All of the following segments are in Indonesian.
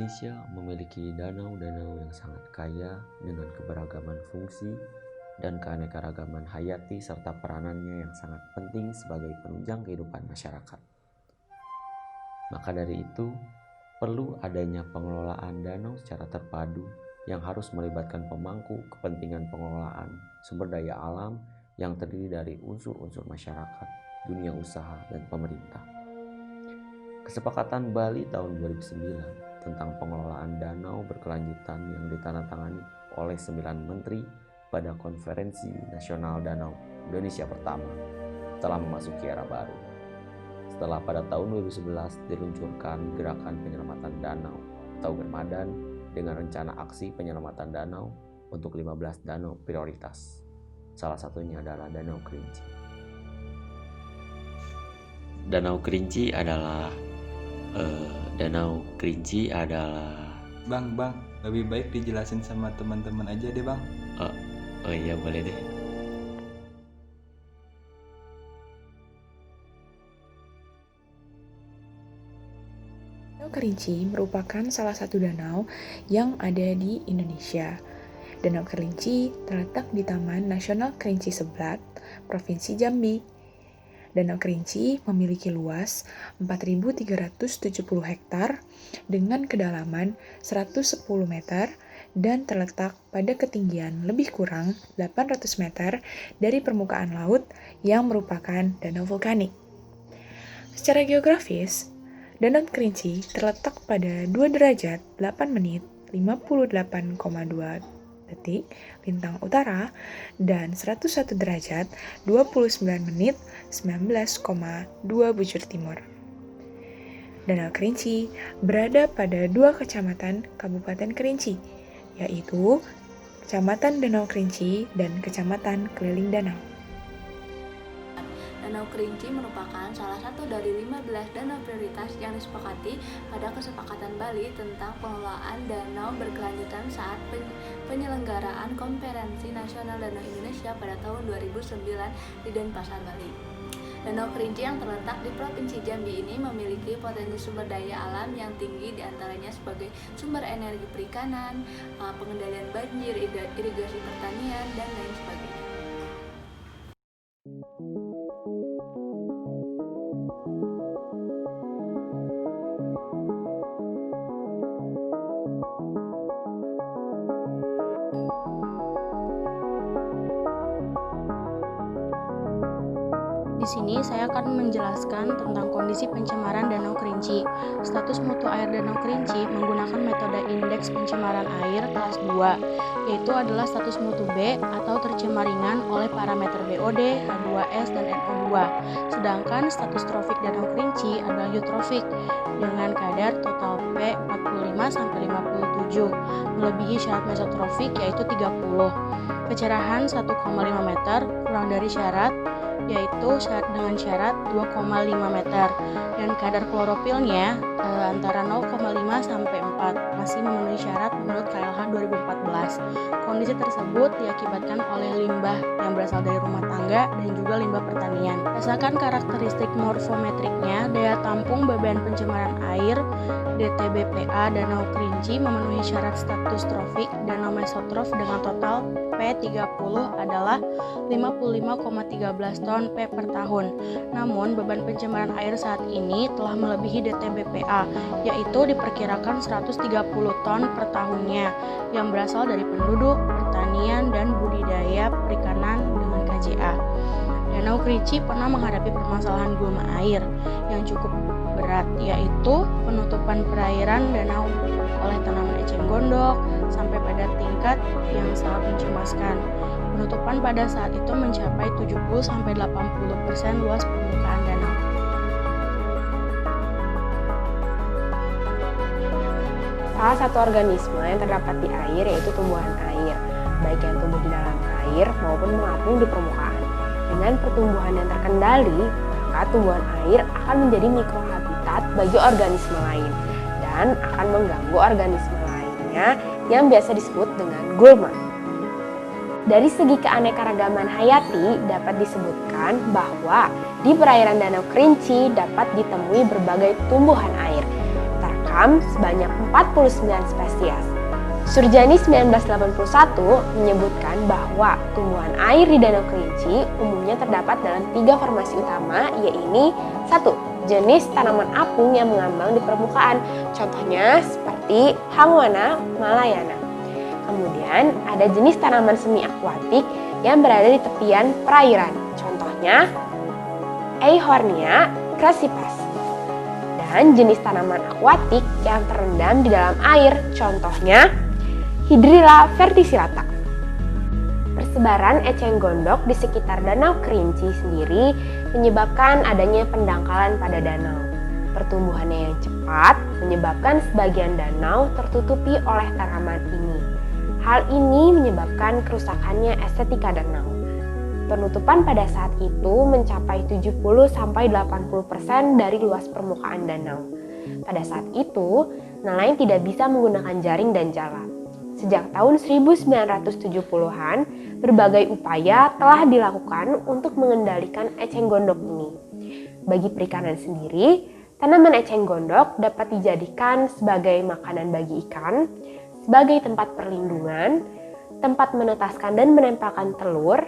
Indonesia memiliki danau-danau yang sangat kaya dengan keberagaman fungsi dan keanekaragaman hayati serta peranannya yang sangat penting sebagai penunjang kehidupan masyarakat. Maka dari itu, perlu adanya pengelolaan danau secara terpadu yang harus melibatkan pemangku kepentingan pengelolaan sumber daya alam yang terdiri dari unsur-unsur masyarakat, dunia usaha, dan pemerintah. Kesepakatan Bali tahun 2009 tentang pengelolaan danau berkelanjutan yang ditandatangani oleh 9 menteri pada Konferensi Nasional Danau Indonesia pertama telah memasuki era baru. Setelah pada tahun 2011 diluncurkan Gerakan Penyelamatan Danau atau Germadan dengan rencana aksi penyelamatan danau untuk 15 danau prioritas. Salah satunya adalah Danau Kerinci. Danau Kerinci adalah Bang, lebih baik dijelasin sama teman-teman aja deh, Bang. Oh iya, boleh deh. Danau Kerinci merupakan salah satu danau yang ada di Indonesia. Danau Kerinci terletak di Taman Nasional Kerinci Seblat, Provinsi Jambi. Danau Kerinci memiliki luas 4.370 hektar dengan kedalaman 110 meter dan terletak pada ketinggian lebih kurang 800 meter dari permukaan laut yang merupakan danau vulkanik. Secara geografis, Danau Kerinci terletak pada 2 derajat 8 menit 58,2 detik lintang utara dan 101 derajat 29 menit 19,2 bujur timur. Danau Kerinci berada pada 2 kecamatan Kabupaten Kerinci, yaitu Kecamatan Danau Kerinci dan Kecamatan Keliling Danau. Danau Kerinci merupakan salah satu dari 15 danau prioritas yang disepakati pada Kesepakatan Bali tentang pengelolaan danau berkelanjutan saat penyelenggaraan Konferensi Nasional Danau Indonesia pada tahun 2009 di Denpasar, Bali. Danau Kerinci yang terletak di Provinsi Jambi ini memiliki potensi sumber daya alam yang tinggi, diantaranya sebagai sumber energi perikanan, pengendalian banjir, irigasi pertanian, dan lain sebagainya. Di sini saya akan menjelaskan tentang kondisi pencemaran Danau Kerinci. Status mutu air Danau Kerinci menggunakan metode indeks pencemaran air kelas 2, yaitu adalah status mutu B atau tercemar ringan oleh parameter BOD, H2S, dan NO2. Sedangkan status trofik Danau Kerinci adalah eutrofik dengan kadar total P 45-57, melebihi syarat mesotrofik yaitu 30. Kecerahan 1,5 meter kurang dari syarat, yaitu dengan syarat 2,5 meter, dan kadar klorofilnya antara 0,5 sampai 4, masih memenuhi syarat menurut KLH 2014. Kondisi tersebut diakibatkan oleh limbah yang berasal dari rumah tangga dan juga limbah pertanian. Berdasarkan karakteristik morfometriknya, daya tampung beban pencemaran air DTBPA Danau Kerinci memenuhi syarat status trofik Danau Mesotrof dengan total P30 adalah 55,13 ton P per tahun. Namun, beban pencemaran air saat ini telah melebihi DTBPA, yaitu diperkirakan 130 ton per tahunnya, yang berasal dari penduduk, pertanian, dan budidaya perikanan dengan KJA. Danau Kerinci pernah menghadapi permasalahan gulma air yang cukup berat, yaitu penutupan perairan danau oleh tanaman eceng gondok sampai pada tingkat yang sangat mencemaskan. Penutupan pada saat itu mencapai 70-80% luas permukaan danau. Salah satu organisme yang terdapat di air yaitu tumbuhan air, baik yang tumbuh di dalam air maupun mengapung di permukaan. Dengan pertumbuhan yang terkendali, maka tumbuhan air akan menjadi mikrohabitat bagi organisme lain dan akan mengganggu organisme lainnya yang biasa disebut dengan gulma. Dari segi keanekaragaman hayati dapat disebutkan bahwa di perairan Danau Kerinci dapat ditemui berbagai tumbuhan air. alam sebanyak 49 spesies. Surjani 1981 menyebutkan bahwa tumbuhan air di Danau Kerinci umumnya terdapat dalam 3 formasi utama, yaitu 1. Jenis tanaman apung yang mengambang di permukaan, contohnya seperti Hangwana malayana. Kemudian ada jenis tanaman semi akuatik yang berada di tepian perairan, contohnya Eihornia crassipas. Dan jenis tanaman akuatik yang terendam di dalam air, contohnya Hydrilla verticillata. Persebaran eceng gondok di sekitar Danau Kerinci sendiri menyebabkan adanya pendangkalan pada danau. Pertumbuhannya yang cepat menyebabkan sebagian danau tertutupi oleh tanaman ini. Hal ini menyebabkan kerusakannya estetika danau. Penutupan pada saat itu mencapai 70-80% dari luas permukaan danau. Pada saat itu, nelayan tidak bisa menggunakan jaring dan jala. Sejak tahun 1970-an, berbagai upaya telah dilakukan untuk mengendalikan eceng gondok ini. Bagi perikanan sendiri, tanaman eceng gondok dapat dijadikan sebagai makanan bagi ikan, sebagai tempat perlindungan, tempat menetaskan dan menempelkan telur,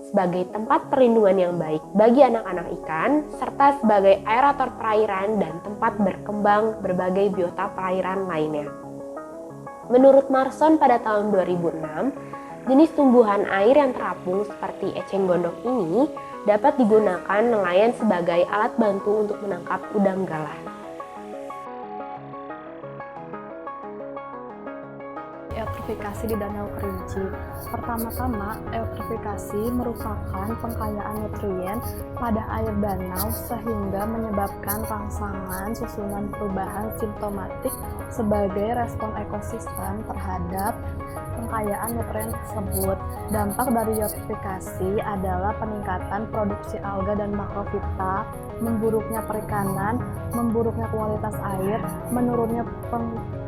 sebagai tempat perlindungan yang baik bagi anak-anak ikan, serta sebagai aerator perairan dan tempat berkembang berbagai biota perairan lainnya. Menurut Marson pada tahun 2006, jenis tumbuhan air yang terapung seperti eceng gondok ini dapat digunakan nelayan sebagai alat bantu untuk menangkap udang galah. Eutrofikasi di Danau Kerinci. Pertama-tama, eutrofikasi merupakan pengkayaan nutrien pada air danau sehingga menyebabkan rangsangan susunan perubahan simptomatik sebagai respon ekosistem terhadap pengkayaan nutrien tersebut. Dampak dari eutrofikasi adalah peningkatan produksi alga dan makrofita, memburuknya perikanan, memburuknya kualitas air, menurunnya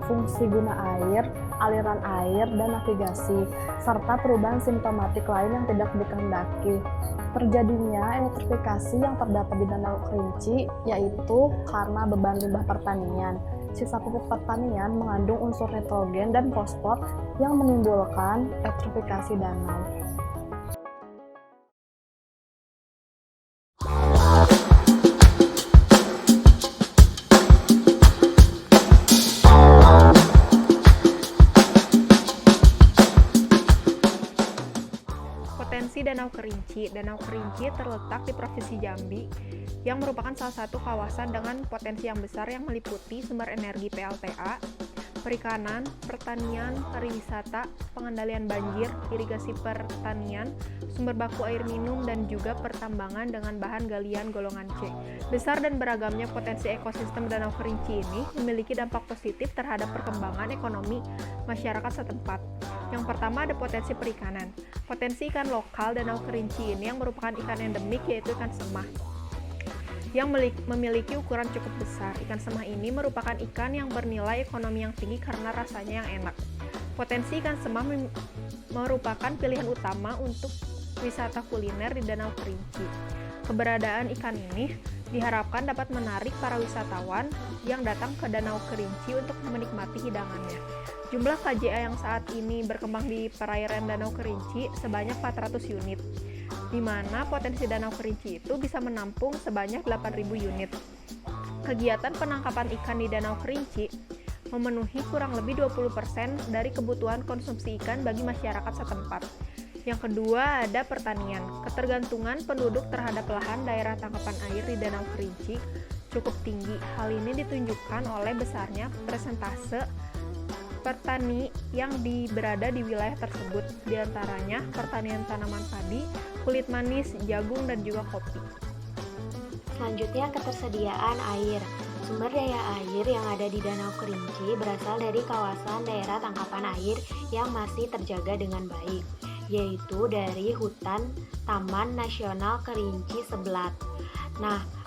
fungsi guna air, aliran air, dan navigasi, serta perubahan simptomatik lain yang tidak dikehendaki. Terjadinya eutrofikasi yang terdapat di Danau Kerinci yaitu karena beban limbah pertanian. Sisa pupuk pertanian mengandung unsur nitrogen dan fosfor yang menimbulkan eutrofikasi danau. Potensi Danau Kerinci. Danau Kerinci terletak di Provinsi Jambi yang merupakan salah satu kawasan dengan potensi yang besar yang meliputi sumber energi PLTA, perikanan, pertanian, pariwisata, pengendalian banjir, irigasi pertanian, sumber baku air minum, dan juga pertambangan dengan bahan galian golongan C. Besar dan beragamnya potensi ekosistem Danau Kerinci ini memiliki dampak positif terhadap perkembangan ekonomi masyarakat setempat. Yang pertama ada potensi perikanan. Potensi ikan lokal Danau Kerinci ini yang merupakan ikan endemik yaitu ikan semah yang memiliki ukuran cukup besar. Ikan semah ini merupakan ikan yang bernilai ekonomi yang tinggi karena rasanya yang enak. Potensi ikan semah merupakan pilihan utama untuk wisata kuliner di Danau Kerinci. Keberadaan ikan ini diharapkan dapat menarik para wisatawan yang datang ke Danau Kerinci untuk menikmati hidangannya. Jumlah KJA yang saat ini berkembang di perairan Danau Kerinci sebanyak 400 unit, di mana potensi Danau Kerinci itu bisa menampung sebanyak 8.000 unit. Kegiatan penangkapan ikan di Danau Kerinci memenuhi kurang lebih 20% dari kebutuhan konsumsi ikan bagi masyarakat setempat. Yang kedua ada pertanian. Ketergantungan penduduk terhadap lahan daerah tangkapan air di Danau Kerinci cukup tinggi. Hal ini ditunjukkan oleh besarnya persentase petani yang berada di wilayah tersebut, diantaranya pertanian tanaman padi, kulit manis, jagung, dan juga kopi. Selanjutnya, ketersediaan air. Sumber daya air yang ada di Danau Kerinci berasal dari kawasan daerah tangkapan air yang masih terjaga dengan baik, yaitu dari hutan Taman Nasional Kerinci Seblat.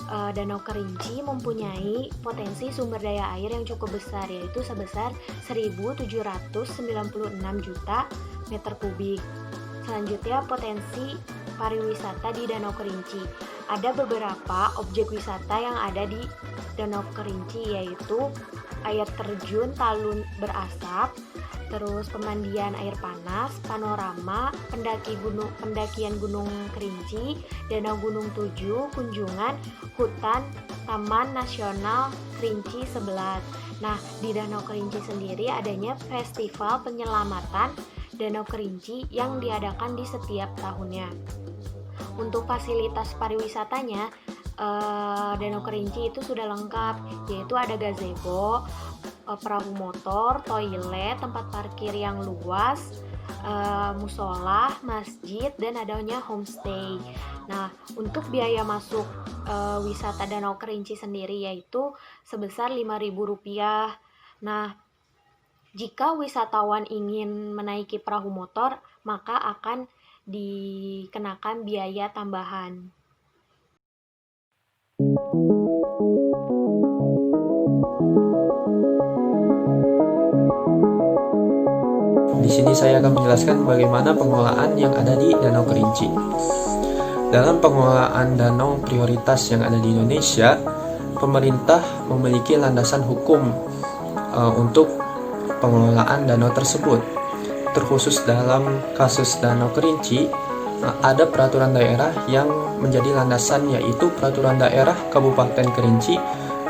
Danau Kerinci mempunyai potensi sumber daya air yang cukup besar, yaitu sebesar 1.796 juta meter kubik. Selanjutnya, potensi pariwisata di Danau Kerinci. Ada beberapa objek wisata yang ada di Danau Kerinci, yaitu air terjun Talun berasap, terus pemandian air panas, panorama, pendakian Gunung Kerinci, Danau Gunung Tujuh, kunjungan hutan Taman Nasional Kerinci Seblat. Nah, di Danau Kerinci sendiri adanya festival penyelamatan Danau Kerinci yang diadakan di setiap tahunnya. Untuk fasilitas pariwisatanya, Danau Kerinci itu sudah lengkap, yaitu ada gazebo, perahu motor, toilet, tempat parkir yang luas, musola, masjid, dan adanya homestay. Nah, untuk biaya masuk wisata Danau Kerinci sendiri yaitu sebesar Rp5.000. Nah, jika wisatawan ingin menaiki perahu motor, maka akan dikenakan biaya tambahan. Di sini saya akan menjelaskan bagaimana pengelolaan yang ada di Danau Kerinci. Dalam pengelolaan danau prioritas yang ada di Indonesia, pemerintah memiliki landasan hukum untuk pengelolaan danau tersebut. Terkhusus dalam kasus Danau Kerinci, ada peraturan daerah yang menjadi landasan, yaitu Peraturan Daerah Kabupaten Kerinci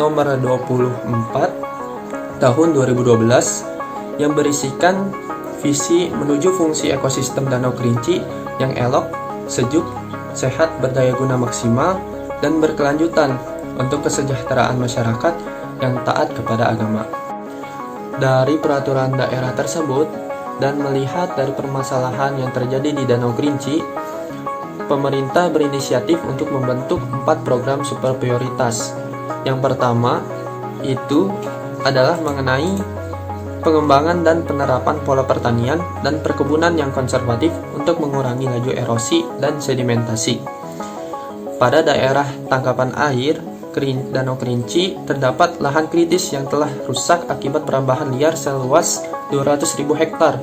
nomor 24 tahun 2012 yang berisikan visi menuju fungsi ekosistem Danau Kerinci yang elok, sejuk, sehat, berdaya guna maksimal, dan berkelanjutan untuk kesejahteraan masyarakat yang taat kepada agama. Dari peraturan daerah tersebut dan melihat dari permasalahan yang terjadi di Danau Kerinci, pemerintah berinisiatif untuk membentuk 4 program super prioritas. Yang pertama itu adalah mengenai pengembangan dan penerapan pola pertanian dan perkebunan yang konservatif untuk mengurangi laju erosi dan sedimentasi. Pada daerah tangkapan air Danau Kerinci terdapat lahan kritis yang telah rusak akibat perambahan liar seluas 200.000 hektar,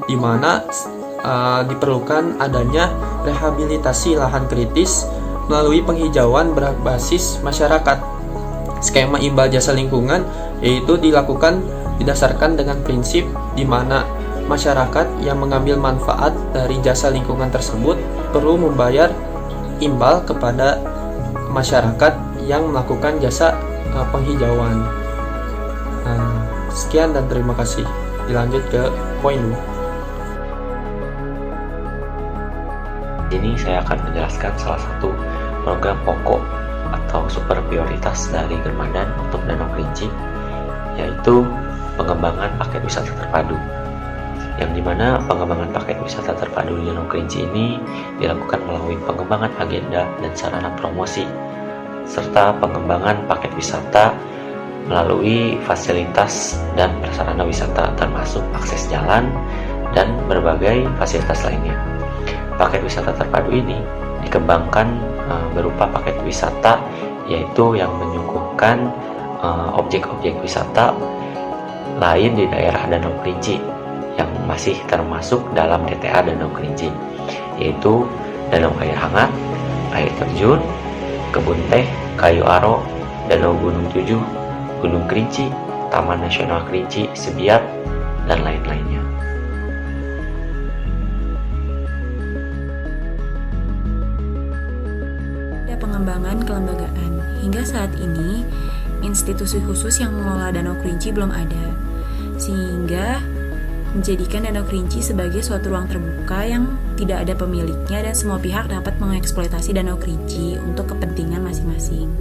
di mana diperlukan adanya rehabilitasi lahan kritis melalui penghijauan berbasis masyarakat. Skema imbal jasa lingkungan yaitu dilakukan didasarkan dengan prinsip di mana masyarakat yang mengambil manfaat dari jasa lingkungan tersebut perlu membayar imbal kepada masyarakat yang melakukan jasa penghijauan. Sekian dan terima kasih. Dilanjut ke poin 2. Ini saya akan menjelaskan salah satu program pokok atau super prioritas dari Germadan untuk Danau Kerinci, yaitu pengembangan paket wisata terpadu. Yang dimana pengembangan paket wisata terpadu di Danau Kerinci ini dilakukan melalui pengembangan agenda dan sarana promosi, serta pengembangan paket wisata melalui fasilitas dan prasarana wisata termasuk akses jalan dan berbagai fasilitas lainnya. Paket wisata terpadu ini dikembangkan berupa paket wisata yaitu yang menyuguhkan objek-objek wisata lain di daerah Danau Kerinci yang masih termasuk dalam DTA Danau Kerinci, yaitu danau air hangat, air terjun, kebun teh, kayu aro, Danau Gunung Tujuh, Gunung Kerinci, Taman Nasional Kerinci, Sebiat, dan lain-lainnya. Ada pengembangan kelembagaan. Hingga saat ini, institusi khusus yang mengelola Danau Kerinci belum ada, sehingga menjadikan Danau Kerinci sebagai suatu ruang terbuka yang tidak ada pemiliknya dan semua pihak dapat mengeksploitasi Danau Kerinci untuk kepentingan masing-masing.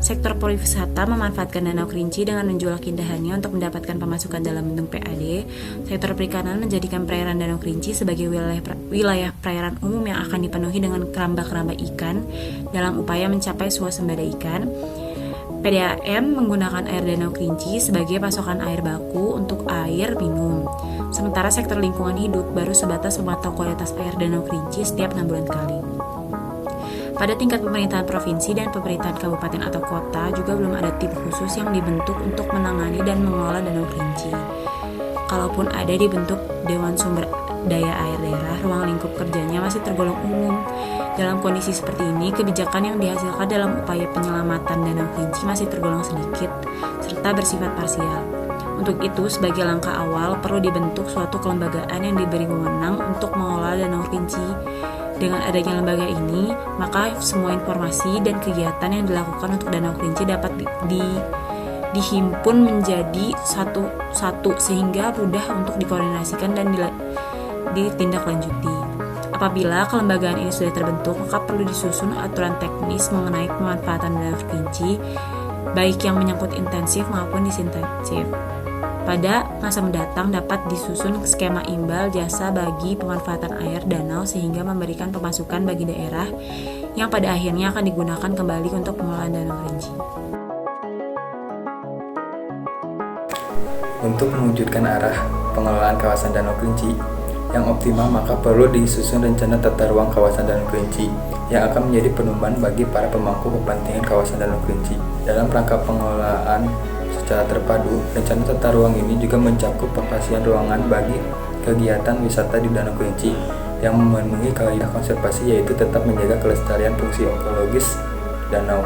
Sektor pariwisata memanfaatkan Danau Kerinci dengan menjual keindahannya untuk mendapatkan pemasukan dalam bentuk PAD. Sektor perikanan menjadikan perairan Danau Kerinci sebagai wilayah perairan umum yang akan dipenuhi dengan keramba-keramba ikan dalam upaya mencapai swasembada ikan. PDAM menggunakan air Danau Kerinci sebagai pasokan air baku untuk air minum. Sementara sektor lingkungan hidup baru sebatas memantau kualitas air Danau Kerinci setiap 6 bulan kali. Pada tingkat pemerintahan provinsi dan pemerintahan kabupaten atau kota juga belum ada tim khusus yang dibentuk untuk menangani dan mengelola Danau Kerinci. Kalaupun ada dibentuk Dewan Sumber daya air daerah, ruang lingkup kerjanya masih tergolong umum. Dalam kondisi seperti ini, kebijakan yang dihasilkan dalam upaya penyelamatan Danau Kerinci masih tergolong sedikit, serta bersifat parsial. Untuk itu, sebagai langkah awal, perlu dibentuk suatu kelembagaan yang diberi wewenang untuk mengelola Danau Kerinci. Dengan adanya lembaga ini, maka semua informasi dan kegiatan yang dilakukan untuk Danau Kerinci dapat dihimpun menjadi satu sehingga mudah untuk dikoordinasikan dan ditindaklanjuti. Apabila kelembagaan ini sudah terbentuk, maka perlu disusun aturan teknis mengenai pemanfaatan Danau Kerinci, baik yang menyangkut intensif maupun disintensif. Pada masa mendatang dapat disusun skema imbal jasa bagi pemanfaatan air danau sehingga memberikan pemasukan bagi daerah yang pada akhirnya akan digunakan kembali untuk pengelolaan Danau Kerinci. Untuk mewujudkan arah pengelolaan kawasan Danau Kerinci yang optimal, maka perlu disusun rencana tata ruang kawasan Danau Kerinci yang akan menjadi pedoman bagi para pemangku kepentingan kawasan Danau Kerinci. Dalam rangka pengelolaan secara terpadu, rencana tata ruang ini juga mencakup pengkasihan ruangan bagi kegiatan wisata di Danau Kerinci yang memenuhi kaidah konservasi, yaitu tetap menjaga kelestarian fungsi ekologis danau.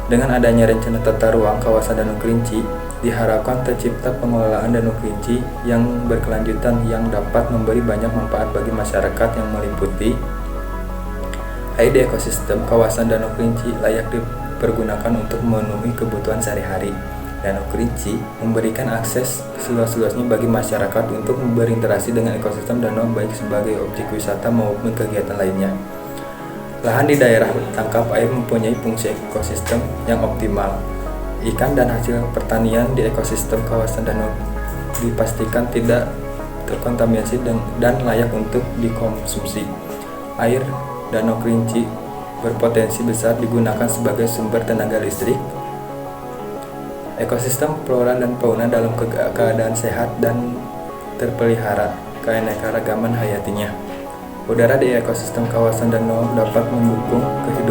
Dengan adanya rencana tata ruang kawasan Danau Kerinci, diharapkan tercipta pengelolaan Danau Kerinci yang berkelanjutan yang dapat memberi banyak manfaat bagi masyarakat yang meliputi air di ekosistem kawasan Danau Kerinci layak dipergunakan untuk memenuhi kebutuhan sehari-hari. Danau Kerinci memberikan akses seluas-luasnya bagi masyarakat untuk berinteraksi dengan ekosistem danau baik sebagai objek wisata maupun kegiatan lainnya. Lahan di daerah tangkap air mempunyai fungsi ekosistem yang optimal. Ikan dan hasil pertanian di ekosistem kawasan danau dipastikan tidak terkontaminasi dan layak untuk dikonsumsi. Air Danau Kerinci berpotensi besar digunakan sebagai sumber tenaga listrik. Ekosistem flora dan fauna dalam keadaan sehat dan terpelihara, keanekaragaman hayatinya. Udara di ekosistem kawasan danau dapat mendukung kehidupan